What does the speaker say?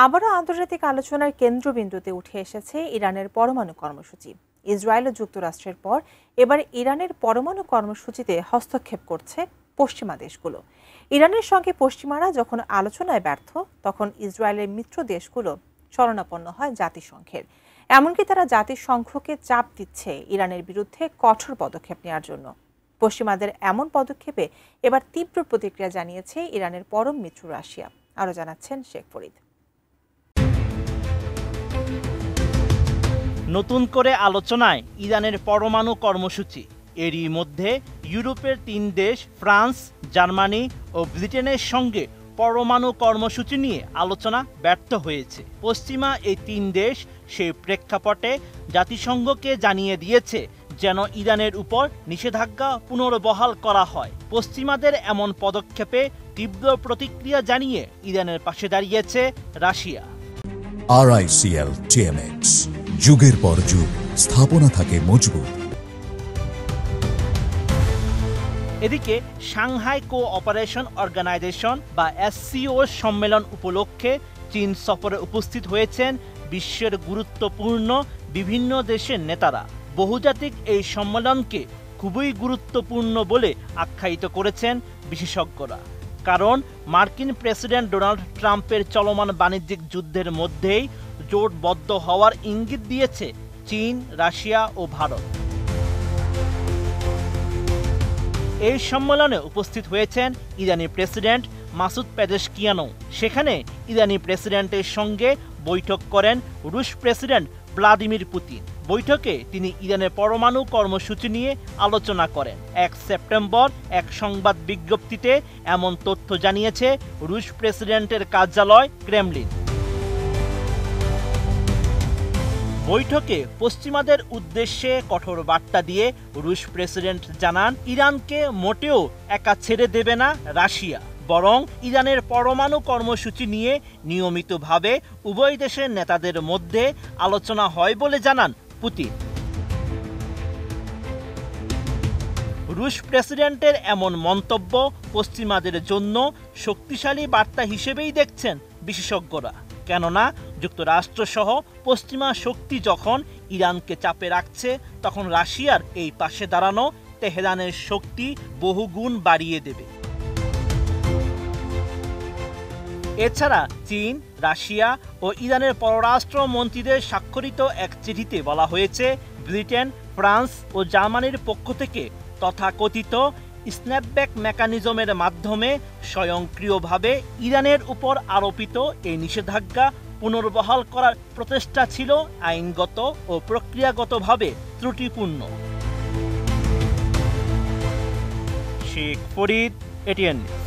আবারও আন্তর্জাতিক আলোচনার কেন্দ্রবিন্দুতে উঠে এসেছে ইরানের পরমাণু কর্মসূচি। ইসরায়েল ও যুক্তরাষ্ট্রের পর এবার ইরানের পরমাণু কর্মসূচিতে হস্তক্ষেপ করছে পশ্চিমা দেশগুলো। ইরানের সঙ্গে পশ্চিমারা যখন আলোচনায় ব্যর্থ, তখন ইসরায়েলের মিত্র দেশগুলো শরণাপন্ন হয় জাতিসংঘের। এমনকি তারা জাতিসংঘকে চাপ দিচ্ছে ইরানের বিরুদ্ধে কঠোর পদক্ষেপ নেওয়ার জন্য। পশ্চিমাদের এমন পদক্ষেপে এবার তীব্র প্রতিক্রিয়া জানিয়েছে ইরানের পরম মিত্র রাশিয়া। আরও জানাচ্ছেন শেখ ফরিদ। নতুন করে আলোচনায় ইরানের পরমাণু কর্মসূচি। এরই মধ্যে ইউরোপের 3 দেশ ফ্রান্স, জার্মানি ও ব্রিটেনের সঙ্গে পরমাণু কর্মসূচি নিয়ে আলোচনা ব্যর্থ হয়েছে। পশ্চিমা এই 3 দেশ সেই প্রেক্ষাপটে জাতিসংঘকে জানিয়ে দিয়েছে যেন ইরানের উপর নিষেধাজ্ঞা পুনর্বহাল করা হয়। পশ্চিমাদের এমন পদক্ষেপে তীব্র প্রতিক্রিয়া জানিয়ে ইরানের পাশে দাঁড়িয়েছে রাশিয়া। RICL TMX, যুগের পর যুগ স্থাপনা থাকে মজবুত। এদিকে সাংহাই কোঅপারেশন অর্গানাইজেশন বা SCO সম্মেলন উপলক্ষে চীন সফরে উপস্থিত হয়েছেন বিশ্বের গুরুত্বপূর্ণ বিভিন্ন দেশের নেতারা। বহুজাতিক এই সম্মেলনকে খুবই গুরুত্বপূর্ণ বলে আখ্যায়িত করেছেন বিশেষজ্ঞরা। কারণ মার্কিন প্রেসিডেন্ট ডোনাল্ড ট্রাম্পের চলমান বাণিজ্যিক যুদ্ধের মধ্যেই জোটবদ্ধ হওয়ার ইঙ্গিত দিয়েছে চীন, রাশিয়া ও ভারত। এই সম্মেলনে উপস্থিত হয়েছেন ইরানি প্রেসিডেন্ট মাসুদ পেজেশকিয়ানও। সেখানে ইরানি প্রেসিডেন্টের সঙ্গে বৈঠক করেন রুশ প্রেসিডেন্ট ভ্লাদিমির পুতিন। বৈঠকে তিনি ইরানের পরমাণু কর্মসূচি নিয়ে আলোচনা করেন। 1 সেপ্টেম্বর এক সংবাদ বিজ্ঞপ্তিতে এমন তথ্য জানিয়েছে রুশ প্রেসিডেন্টের কার্যালয় ক্রেমলিন। বৈঠকে পশ্চিমাদের উদ্দেশ্যে কঠোর বার্তা দিয়ে রুশ প্রেসিডেন্ট জানান, ইরানকে মোটেও একা ছেড়ে দেবে না রাশিয়া, বরং ইরানের পরমাণু কর্মসূচি নিয়ে নিয়মিতভাবে উভয় দেশের নেতাদের মধ্যে আলোচনা হয় বলে জানান পুতিন। রুশ প্রেসিডেন্টের এমন মন্তব্য পশ্চিমাদের জন্য শক্তিশালী বার্তা হিসেবেই দেখছেন বিশেষজ্ঞরা। কেননা যুক্তরাষ্ট্রসহ পশ্চিমা শক্তি যখন ইরানকে চাপে রাখছে, তখন রাশিয়ার এই পাশে দাঁড়ানো তেহরানের শক্তি বহুগুণ বাড়িয়ে দেবে। এছাড়া চীন, রাশিয়া ও ইরানের পররাষ্ট্র মন্ত্রীদের স্বাক্ষরিত এক চিঠিতে বলা হয়েছে, ব্রিটেন, ফ্রান্স ও জার্মানির পক্ষ থেকে তথাকথিত স্ন্যাপব্যাক মেকানিজমের মাধ্যমে স্বয়ংক্রিয়ভাবে ইরানের উপর আরোপিত এই নিষেধাজ্ঞা পুনর্বহাল করার প্রচেষ্টা ছিল আইনগত ও প্রক্রিয়াগতভাবে ত্রুটিপূর্ণ। Sheikh Farid, ATN news.